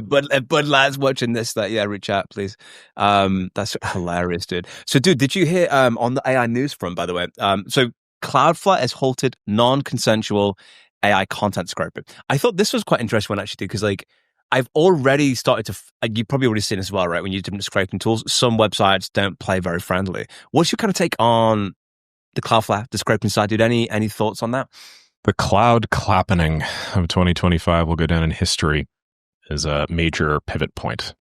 Bud Light's watching this. Reach out, please. That's hilarious, dude. So, dude, did you hear on the AI news front, by the way? So Cloudflare has halted non-consensual AI content scraping. I thought this was quite interesting one, actually, because like I've already started to, you've probably already seen as well, right? When you use different scraping tools, some websites don't play very friendly. What's your kind of take on the Cloudflare, the scraping side, dude? Any thoughts on that? The cloud clappening of 2025 will go down in history as a major pivot point,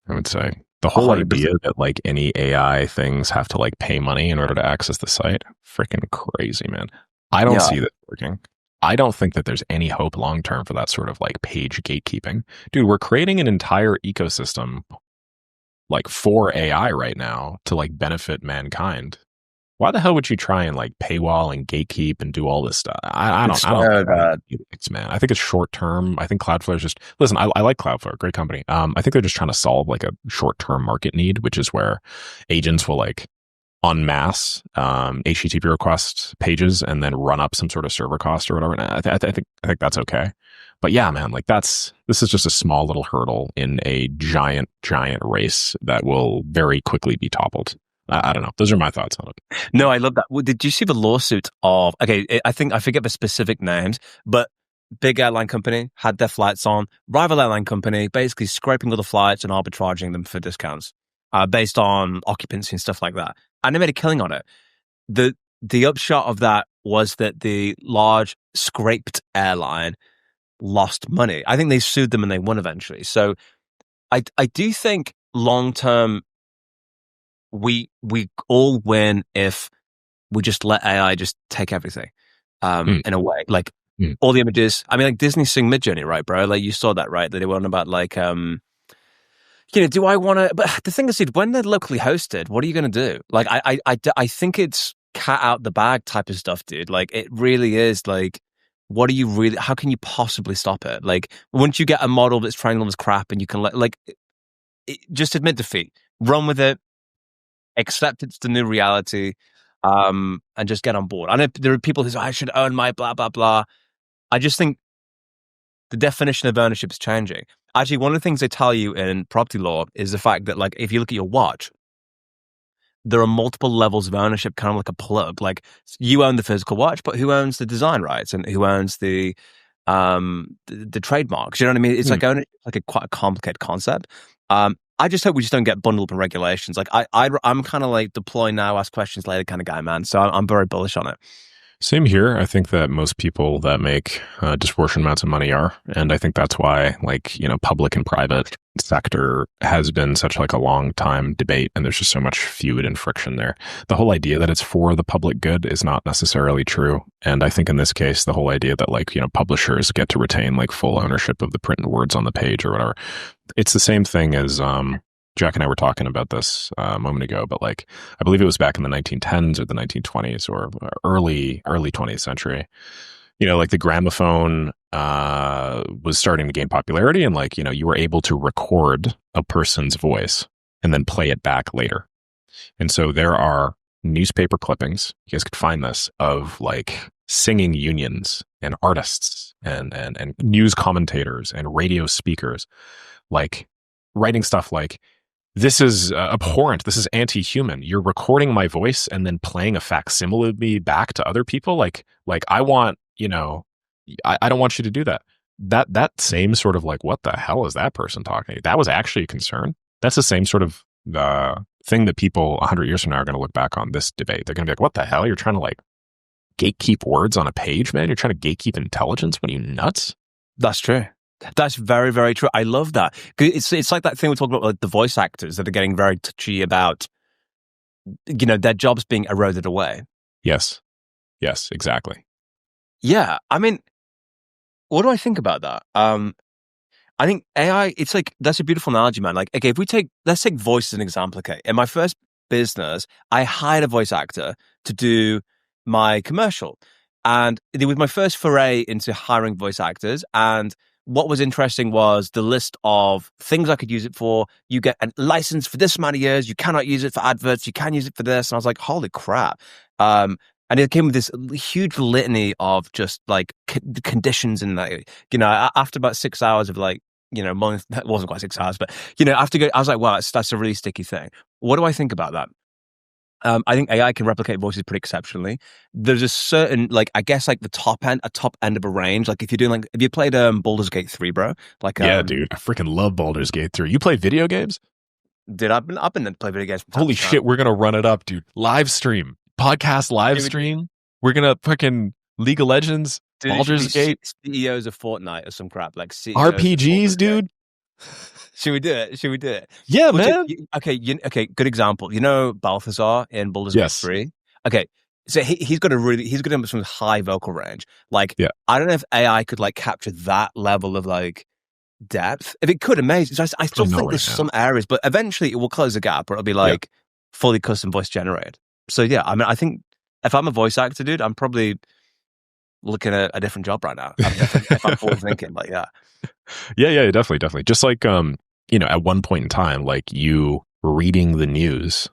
I would say. The whole 100%. Idea that like any AI things have to like pay money in order to access the site, freaking crazy, man. I don't see that working. I don't think that there's any hope long term for that sort of like page gatekeeping. Dude, we're creating an entire ecosystem like for AI right now to like benefit mankind. Why the hell would you try and like paywall and gatekeep and do all this stuff? I don't think it's, man. I think it's short term. I think Cloudflare is just, listen, I like Cloudflare, great company. I think they're just trying to solve like a short term market need, which is where agents will like en masse HTTP request pages and then run up some sort of server cost or whatever. And I think that's okay. But yeah, man, like this is just a small little hurdle in a giant race that will very quickly be toppled. I don't know. Those are my thoughts on it. No, I love that. Well, did you see the lawsuit of, I forget the specific names, but big airline company had their flights on, rival airline company basically scraping all the flights and arbitraging them for discounts based on occupancy and stuff like that. And they made a killing on it. The upshot of that was that the large scraped airline lost money. I think they sued them and they won eventually. So I do think long-term, we all win if we just let AI just take everything in a way. Like all the images. I mean, like Disney Sing Midjourney, right, bro? Like you saw that, right? That they were on about like, do I want to? But the thing is, dude, when they're locally hosted, what are you going to do? Like, I think it's cat out the bag type of stuff, dude. Like it really is. Like, what are you really? How can you possibly stop it? Like, once you get a model that's trying all this crap, and you can just admit defeat, run with it. Accept it's the new reality, and just get on board. I know there are people who say, I should own my blah, blah, blah. I just think the definition of ownership is changing. Actually, one of the things they tell you in property law is the fact that, like, if you look at your watch, there are multiple levels of ownership, kind of like a plug. Like, you own the physical watch, but who owns the design rights and who owns the trademarks? You know what I mean? It's like ownership, like quite a complicated concept. I just hope we just don't get bundled up in regulations. Like I'm kind of like deploy now, ask questions later kind of guy, man. So I'm very bullish on it. Same here. I think that most people that make disproportionate amounts of money are, and I think that's why, like, public and private sector has been such like a long time debate, and there's just so much feud and friction there. The whole idea that it's for the public good is not necessarily true, and I think in this case, the whole idea that like publishers get to retain like full ownership of the printed words on the page or whatever, it's the same thing as Jack and I were talking about this a moment ago, but like I believe it was back in the 1910s or the 1920s or early 20th century. like the Gramophone was starting to gain popularity, and like, you were able to record a person's voice and then play it back later. And so there are newspaper clippings, you guys could find this, of like singing unions and artists and news commentators and radio speakers, like writing stuff like, this is abhorrent. This is anti-human. You're recording my voice and then playing a facsimile of me back to other people. Like I want, I don't want you to do that. That same sort of like, what the hell is that person talking? That was actually a concern. That's the same sort of thing that people 100 years from now are going to look back on this debate. They're going to be like, what the hell? You're trying to like gatekeep words on a page, man? You're trying to gatekeep intelligence? What are you, nuts? That's true. That's very, very true. I love that. It's like that thing we're talking about, like the voice actors that are getting very touchy about, their jobs being eroded away. Yes, exactly. Yeah. I mean, what do I think about that? I think AI, it's like, that's a beautiful analogy, man. Like, okay, let's take voice as an example. Okay. In my first business, I hired a voice actor to do my commercial. And it was my first foray into hiring voice actors. And what was interesting was the list of things I could use it for. You get a license for this amount of years. You cannot use it for adverts. You can use it for this. And I was like, holy crap. And it came with this huge litany of just like conditions. And like, after about 6 hours of like, that wasn't quite 6 hours, but, I was like, wow, that's a really sticky thing. What do I think about that? I think AI can replicate voices pretty exceptionally. There's a certain, like, I guess, like a top end of a range. Like, if you're doing, like, if you played Baldur's Gate 3, bro, like, yeah, dude, I freaking love Baldur's Gate 3. You play video games? Dude, I've been playing video games. Holy shit, we're gonna run it up, dude. Live stream, podcast live stream. We're gonna fucking League of Legends, dude, Baldur's Gate, CEOs of Fortnite or some crap, like CEOs RPGs, dude. Should we do it? Yeah, man. Okay, good example. Balthazar in Baldur's Gate 3? Okay, so he's got some high vocal range. Like, yeah. I don't know if AI could like capture that level of like depth. If it could, amazing. So I still think there's some areas, but eventually it will close the gap, or it'll be like fully custom voice generated. So yeah, I mean, I think if I'm a voice actor, dude, I'm probably looking at a different job right now. If I'm forward thinking, like, yeah. Yeah, definitely. Just like, at one point in time, like you reading the news,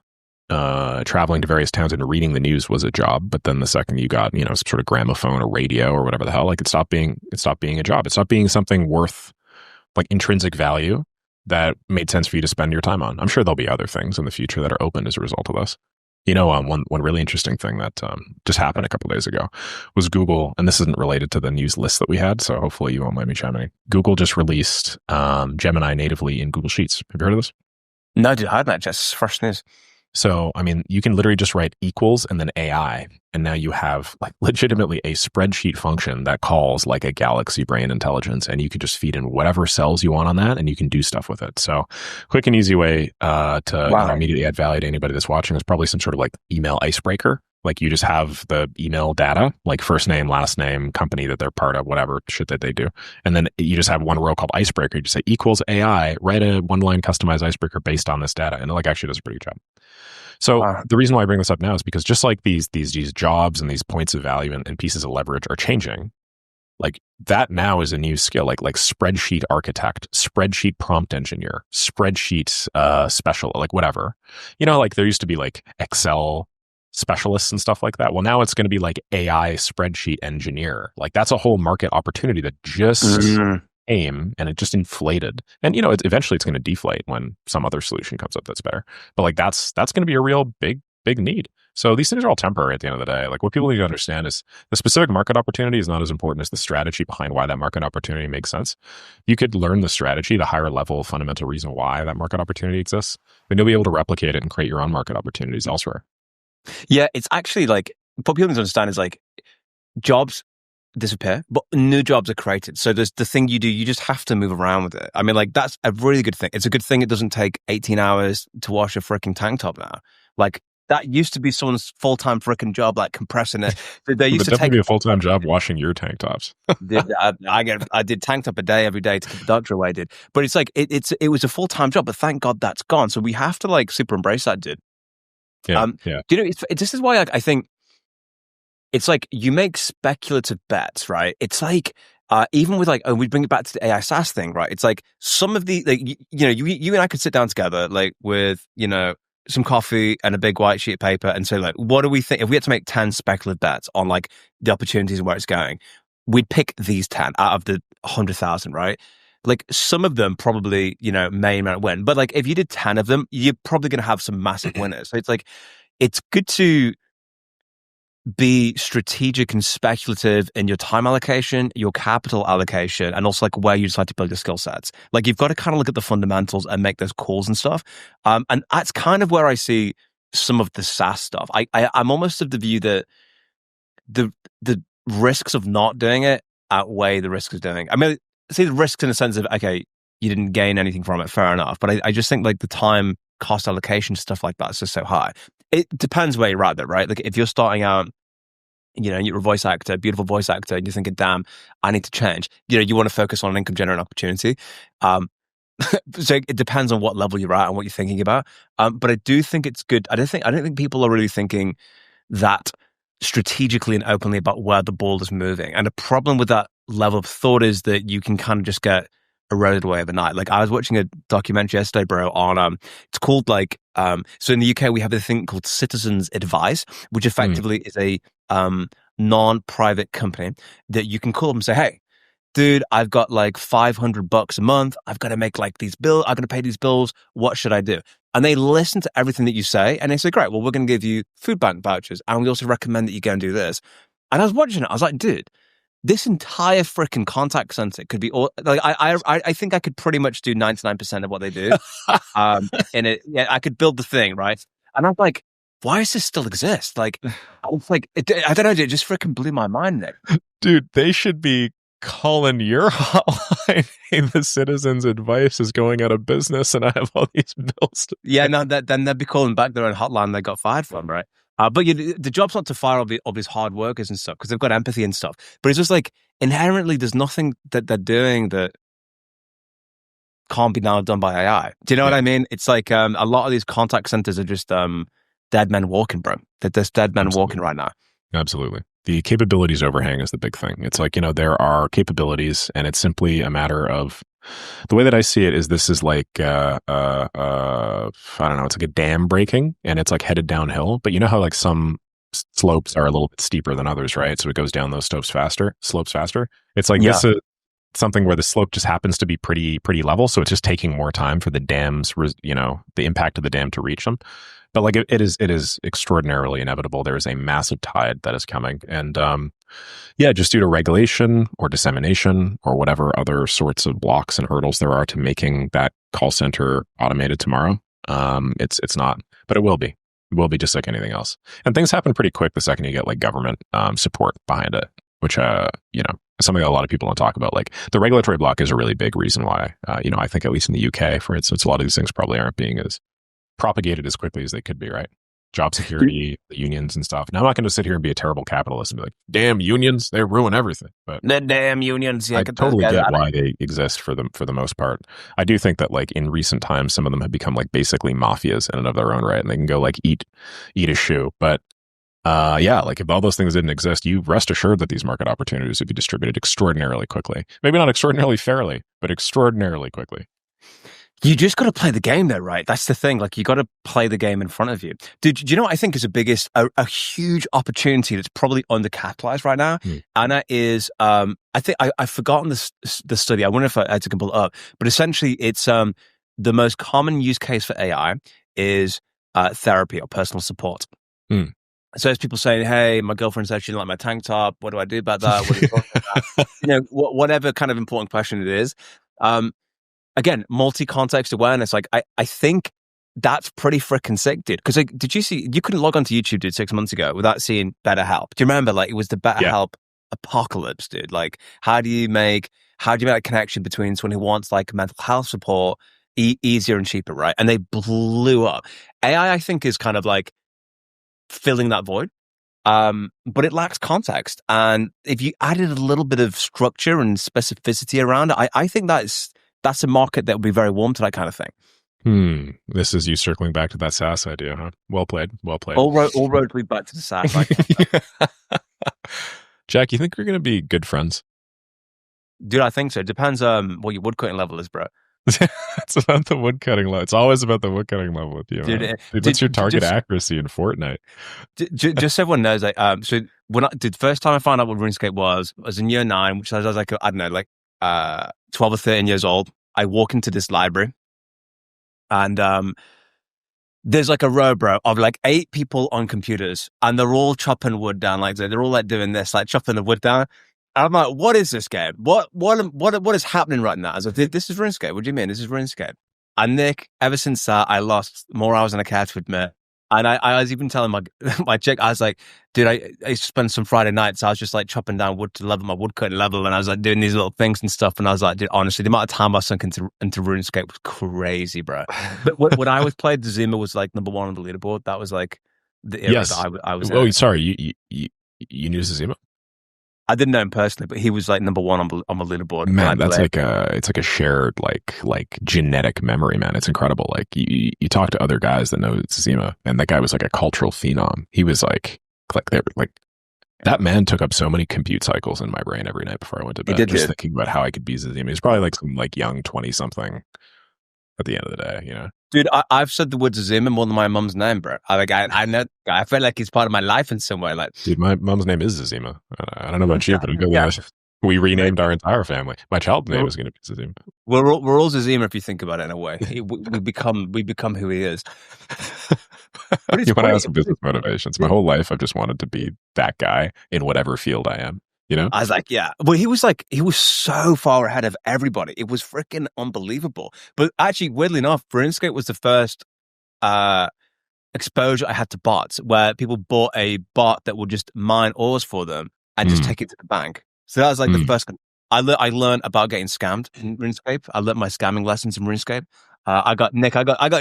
traveling to various towns and reading the news was a job. But then the second you got, some sort of gramophone or radio or whatever the hell, like it stopped being a job. It stopped being something worth like intrinsic value that made sense for you to spend your time on. I'm sure there'll be other things in the future that are open as a result of this. One really interesting thing that just happened a couple of days ago was Google, and this isn't related to the news list that we had, so hopefully you won't mind me chiming in. Google just released Gemini natively in Google Sheets. Have you heard of this? No, dude, I hadn't. Just fresh news. So, I mean, you can literally just write equals and then AI, and now you have like legitimately a spreadsheet function that calls like a galaxy brain intelligence, and you can just feed in whatever cells you want on that, and you can do stuff with it. So, quick and easy way to immediately add value to anybody that's watching is probably some sort of like email icebreaker. Like you just have the email data, like first name, last name, company that they're part of, whatever shit that they do. And then you just have one row called icebreaker. You just say equals AI, write a one-line customized icebreaker based on this data. And it like actually does a pretty good job. So the reason why I bring this up now is because just like these jobs and these points of value and pieces of leverage are changing, like that now is a new skill, like spreadsheet architect, spreadsheet prompt engineer, spreadsheet special, like whatever. Like there used to be like Excel specialists and stuff like that. Well, now it's going to be like AI spreadsheet engineer. Like that's a whole market opportunity that just came and it just inflated. And eventually it's going to deflate when some other solution comes up that's better. But like that's going to be a real big need. So these things are all temporary at the end of the day. Like what people need to understand is the specific market opportunity is not as important as the strategy behind why that market opportunity makes sense. You could learn the strategy, the higher level fundamental reason why that market opportunity exists, then you'll be able to replicate it and create your own market opportunities elsewhere. Yeah, it's actually like, what people need to understand is like jobs disappear, but new jobs are created. So there's the thing you do, you just have to move around with it. I mean, like that's a really good thing. It's a good thing it doesn't take 18 hours to wash a freaking tank top now. Like that used to be someone's full-time freaking job, like compressing it. They used to take be a full-time job washing your tank tops. I did tank top a day every day to keep the doctor away, dude. But it's like it was a full-time job, but thank God that's gone. So we have to like super embrace that, dude. Yeah. Do you know, this is why I think it's like you make speculative bets, right? It's like, even with like, we bring it back to the AI SaaS thing, right? It's like some of the, like, you and I could sit down together, like with, some coffee and a big white sheet of paper and say, like, what do we think? If we had to make 10 speculative bets on like the opportunities and where it's going, we'd pick these 10 out of the 100,000, right? Like some of them probably, may not win, but like if you did 10 of them, you're probably going to have some massive winners. So it's like, it's good to be strategic and speculative in your time allocation, your capital allocation, and also like where you decide to build your skill sets. Like you've got to kind of look at the fundamentals and make those calls and stuff. And that's kind of where I see some of the SaaS stuff. I'm almost of the view that the risks of not doing it outweigh the risks of doing it. I mean, see the risks in the sense of, okay, you didn't gain anything from it, fair enough. But I just think like the time cost allocation, stuff like that is just so high. It depends where you're at though, right? Like if you're starting out, you're a voice actor, beautiful voice actor, and you're thinking, damn, I need to change. You want to focus on an income generating opportunity. So it depends on what level you're at and what you're thinking about. But I do think it's good. I don't think people are really thinking that strategically and openly about where the ball is moving. And the problem with that level of thought is that you can kind of just get eroded away overnight. Like I was watching a documentary yesterday, bro, on it's called like so in the UK we have this thing called Citizens Advice, which effectively is a non-private company that you can call them and say, hey, dude, I've got like $500 a month. I've got to make like these bills. I've got to pay these bills. What should I do? And they listen to everything that you say and they say, great, well, we're going to give you food bank vouchers. And we also recommend that you go and do this. And I was watching it. I was like, dude, this entire freaking contact center could be all like, I think I could pretty much do 99% of what they do. And I could build the thing, right? And I'm like, why does this still exist? Like, I don't know, it just freaking blew my mind there. Dude, they should be calling your hotline. Hey, the Citizens Advice is going out of business and I have all these bills to pay. No, then they'd be calling back their own hotline they got fired from, right? But the job's not to fire all these hard workers and stuff because they've got empathy and stuff. But it's just like inherently there's nothing that they're doing that can't be now done by AI. Do you know what I mean? It's like a lot of these contact centers are just dead men walking, bro. They're just dead men walking right now. Absolutely. The capabilities overhang is the big thing. It's like, there are capabilities and it's simply a matter of, the way that I see it is this is like, I don't know, it's like a dam breaking and it's like headed downhill. But you know how like some slopes are a little bit steeper than others, right? So it goes down those slopes faster. It's like this is something where the slope just happens to be pretty level. So it's just taking more time for the dams, the impact of the dam to reach them. But like it is extraordinarily inevitable. There is a massive tide that is coming. And just due to regulation or dissemination or whatever other sorts of blocks and hurdles there are to making that call center automated tomorrow, it's not, but it will be. It will be just like anything else. And things happen pretty quick the second you get like government support behind it, which something that a lot of people don't talk about. Like the regulatory block is a really big reason why, I think at least in the UK, for instance, a lot of these things probably aren't being as propagated as quickly as they could be, right? Job security, the unions and stuff. Now, I'm not going to sit here and be a terrible capitalist and be like, damn unions, they ruin everything. But the damn unions. I totally get why they exist for the most part. I do think that like in recent times, some of them have become like basically mafias in and of their own right. And they can go like eat a shoe. But like if all those things didn't exist, you rest assured that these market opportunities would be distributed extraordinarily quickly. Maybe not extraordinarily fairly, but extraordinarily quickly. You just got to play the game though, right? That's the thing. Like you got to play the game in front of you. Dude, do you know what I think is a huge opportunity that's probably undercapitalized right now? And that is, I think I've forgotten the study. I wonder if I had to pull it up, but essentially it's the most common use case for AI is therapy or personal support. So it's people saying, hey, my girlfriend said she didn't like my tank top. What do I do about that? What are you talking about? Whatever kind of important question it is. Again, multi-context awareness. Like, I think that's pretty freaking sick, dude. Because like, did you see, you couldn't log onto YouTube, dude, 6 months ago without seeing BetterHelp. Do you remember? Like, it was the BetterHelp apocalypse, dude. Like, how do you make a connection between someone who wants like mental health support easier and cheaper, right? And they blew up. AI, I think, is kind of like filling that void. But it lacks context. And if you added a little bit of structure and specificity around it, I think that's a market that would be very warm to that kind of thing. This is you circling back to that SaaS idea, huh? Well played. All roads lead back to the SaaS. Jack, you think we're going to be good friends? Dude, I think so. It depends what your woodcutting level is, bro. It's about the woodcutting level. It's always about the woodcutting level with you, man. Dude, what's your target accuracy in Fortnite? Just so everyone knows, like, so when the first time I found out what RuneScape was, I was in year 9, which I was like, I don't know, like 12 or 13 years old. I walk into this library, and there's like a row, bro, of like 8 people on computers, and they're all chopping wood down. Like they're all like doing this, like chopping the wood down. I'm like, what is this game? What is happening right now? I was like, this is RuneScape. What do you mean? This is RuneScape. And Nick, ever since that, I lost more hours on a couch with me. And I was even telling my chick, I was like, dude, I spent some Friday nights. I was just like chopping down wood to level my woodcutting level, and I was like doing these little things and stuff. And I was like, dude, honestly, the amount of time I sunk into RuneScape was crazy, bro. But when I was played, Zuma was like number 1 on the leaderboard. That was like the era that I was. Oh, sorry, you knew Zuma? I didn't know him personally, but he was like number 1 on the leaderboard. Man, that's like it's like a shared like genetic memory, man. It's incredible. Like you talk to other guys that know Zima, and that guy was like a cultural phenom. He was like that man took up so many compute cycles in my brain every night before I went to bed, just thinking about how I could be Zima. He's probably like some like young 20-something at the end of the day, you know. Dude, I've said the word Zima more than my mum's name, bro. I know. I feel like he's part of my life in some way. Like, dude, my mum's name is Zima. I don't know about you, but we renamed our entire family. My child's name is going to be Zima. We're all Zima if you think about it in a way. We become who he is. You want to have some business motivations? My whole life, I've just wanted to be that guy in whatever field I am. You know? I was like, yeah. Well, he was so far ahead of everybody. It was freaking unbelievable. But actually, weirdly enough, RuneScape was the first exposure I had to bots, where people bought a bot that would just mine ores for them and just take it to the bank. So that was like the first. I learned about getting scammed in RuneScape. I learned my scamming lessons in RuneScape. I got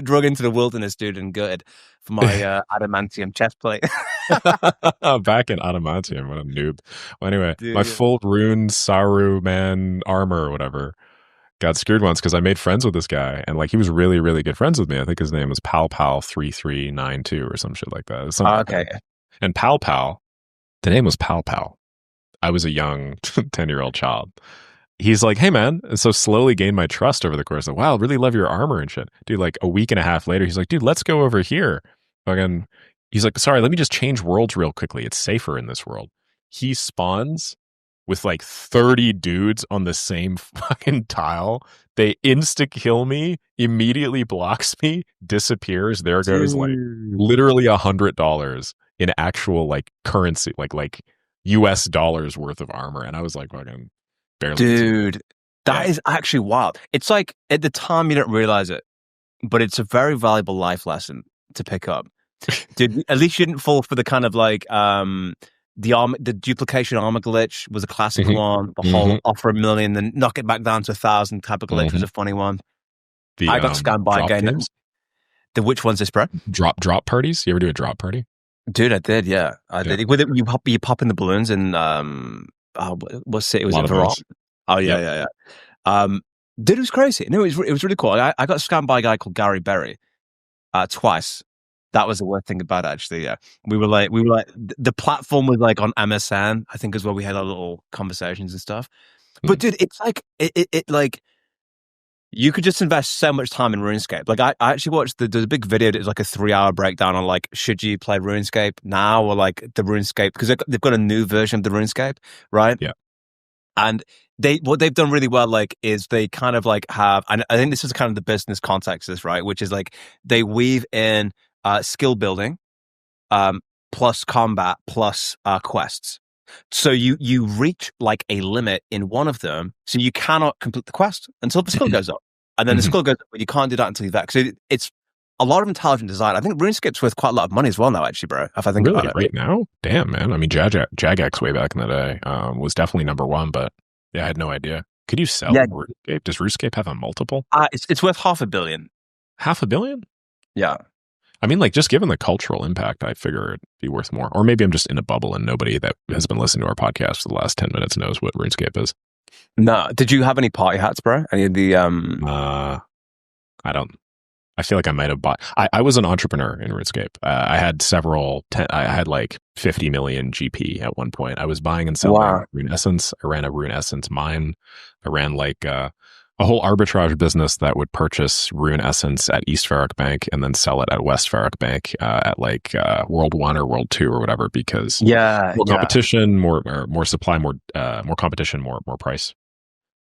drug into the wilderness, dude, and gutted for my adamantium chest plate. Back in adamantium, what a noob. Well, anyway, dude, my full rune Saruman armor or whatever got screwed once because I made friends with this guy, and like he was really, really good friends with me. I think his name was PalPal3392 or some shit like that. Okay. Like that. And PalPal, the name was PalPal. I was a young 10-year-old child. He's like, hey, man. And so slowly gained my trust over the course of, wow, I really love your armor and shit. Dude, like a week and a half later, he's like, dude, let's go over here. Fucking, he's like, sorry, let me just change worlds real quickly. It's safer in this world. He spawns with like 30 dudes on the same fucking tile. They insta-kill me, immediately blocks me, disappears. There goes like literally $100 in actual like currency, like US dollars worth of armor. And I was like, fucking... Dude, that is actually wild. It's like at the time you don't realize it, but it's a very valuable life lesson to pick up. Dude, at least you didn't fall for the kind of like the duplication armor glitch was a classic one. The whole offer $1 million, then knock it back down to 1,000 type of glitch was a funny one. I got scammed by a game. Which one's this, bro? Drop parties? You ever do a drop party? Dude, I did. Yeah, I did. With it, you pop in the balloons and what city was it? Verona? Oh yeah. Dude, it was crazy. No, it was really cool. I got scammed by a guy called Gary Berry twice. That was the worst thing about it, actually. Yeah, we were like the platform was like on MSN, I think, is where we had our little conversations and stuff. But dude, it's like it like you could just invest so much time in RuneScape. Like I actually watched there's a big video that was like a 3-hour breakdown on like, should you play RuneScape now or like the RuneScape, because they've got a new version of the RuneScape, right? Yeah. And what they've done really well, like, is they kind of like have, and I think this is kind of the business context of this, right? Which is like they weave in skill building, plus combat, plus quests. So you reach like a limit in one of them, so you cannot complete the quest until the skill goes up, and then the skill goes up, but you can't do that until you've So it's a lot of intelligent design. I think RuneScape's worth quite a lot of money as well now, actually, bro. If I think about it right now, damn man. I mean, Jagex way back in the day was definitely number one, but yeah, I had no idea. Could you sell RuneScape? Does RuneScape have a multiple? It's worth $500 million. $500 million? Yeah. I mean, like, just given the cultural impact, I figure it'd be worth more. Or maybe I'm just in a bubble and nobody that has been listening to our podcast for the last 10 minutes knows what RuneScape is. No. Did you have any party hats, bro? Any of the... I don't I feel like I might have bought. I was an entrepreneur in RuneScape. I had I had like 50 million GP at one point. I was buying and selling Rune Essence. I ran a Rune Essence mine. I ran like a whole arbitrage business that would purchase Rune Essence at East Farrock Bank and then sell it at West Farrock Bank at like World 1 or World 2 or whatever, because more competition, more supply, more competition, more price.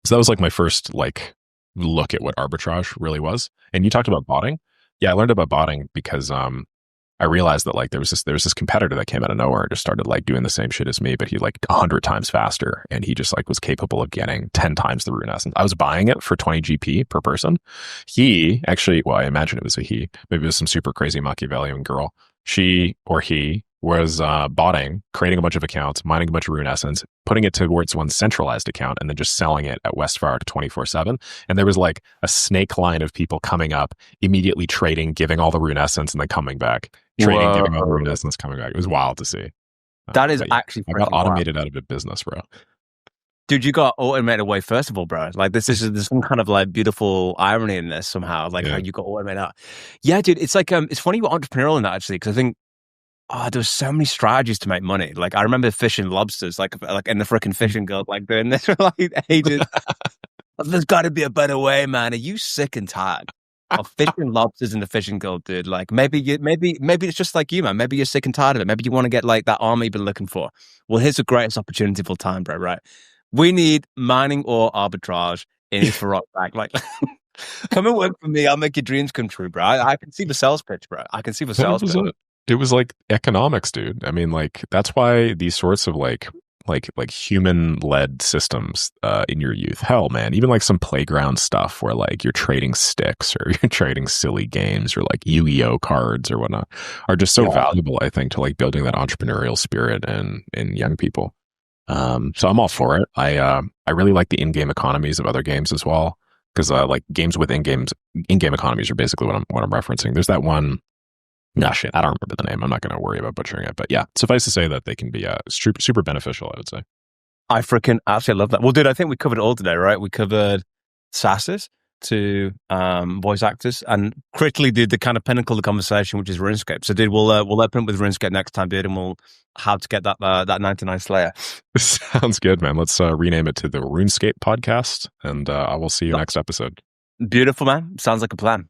So that was like my first like look at what arbitrage really was. And you talked about botting. Yeah, I learned about botting because I realized that like there was this competitor that came out of nowhere and just started like doing the same shit as me, but he like 100 times faster, and he just like was capable of getting 10 times the Rune Essence. I was buying it for 20 GP per person. He actually, well, I imagine it was a he, maybe it was some super crazy Machiavellian girl. She or he was botting, creating a bunch of accounts, mining a bunch of Rune Essence, putting it towards one centralized account, and then just selling it at West Farrock 24/7. And there was like a snake line of people coming up, immediately trading, giving all the Rune Essence, and then coming back, trading, giving all the Rune Essence, coming back. It was wild to see. That is actually I got automated out of a business, bro. Dude, you got automated away first of all, bro. Like there's some kind of like beautiful irony in this somehow, like how you got automated out. Yeah, dude, it's like it's funny you're entrepreneurial in that actually, because I think there was so many strategies to make money. Like I remember fishing lobsters, like in the freaking fishing guild, like doing this for like ages. There's got to be a better way, man. Are you sick and tired of fishing lobsters in the fishing guild, dude? Like maybe it's just like you, man. Maybe you're sick and tired of it. Maybe you want to get like that armor you've been looking for. Well, here's the greatest opportunity of all time, bro. Right? We need mining or arbitrage in East Farrock Bank. Like, come and work for me. I'll make your dreams come true, bro. I can see the sales pitch, bro. I can see the sales pitch. It was like economics, dude. I mean, like that's why these sorts of like human-led systems in your youth. Hell, man, even like some playground stuff where like you're trading sticks or you're trading silly games or like Yu-Gi-Oh cards or whatnot are just so valuable, I think, to like building that entrepreneurial spirit in young people. So I'm all for it. I really like the in-game economies of other games as well, because like games with in-game economies are basically what I'm referencing. There's that one. No, shit, I don't remember the name. I'm not going to worry about butchering it. But yeah, suffice to say that they can be super, super beneficial, I would say. I freaking absolutely love that. Well, dude, I think we covered it all today, right? We covered SaaSes to voice actors, and critically, dude, the kind of pinnacle of the conversation, which is RuneScape. So, dude, we'll open up with RuneScape next time, dude, and we'll how to get that 99 Slayer. Sounds good, man. Let's rename it to the RuneScape podcast, and I will see you next episode. Beautiful, man. Sounds like a plan.